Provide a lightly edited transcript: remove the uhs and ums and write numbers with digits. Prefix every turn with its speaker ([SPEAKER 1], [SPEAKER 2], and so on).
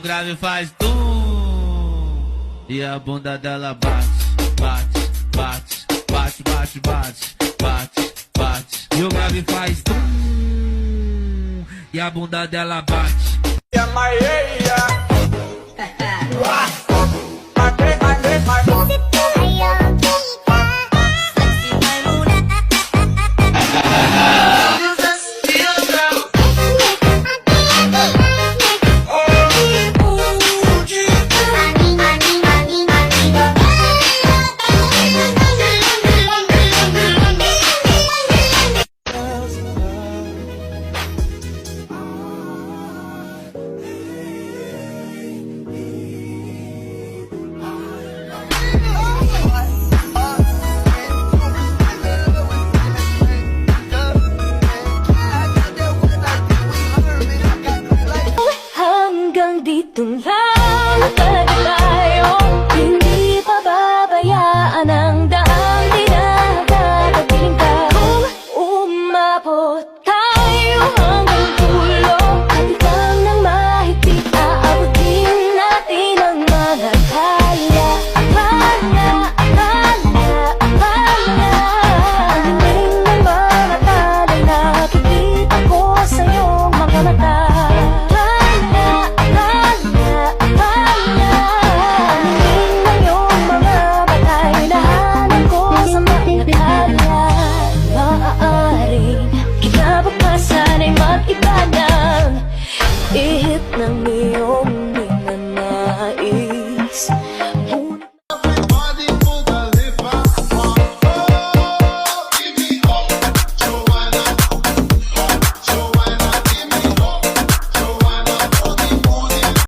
[SPEAKER 1] grave faz tum. E a bunda dela bate, bate, bate, bate, bate, bate, bate, bate. E o grave faz tum. E a bunda dela bate.
[SPEAKER 2] Hanggang dito lang.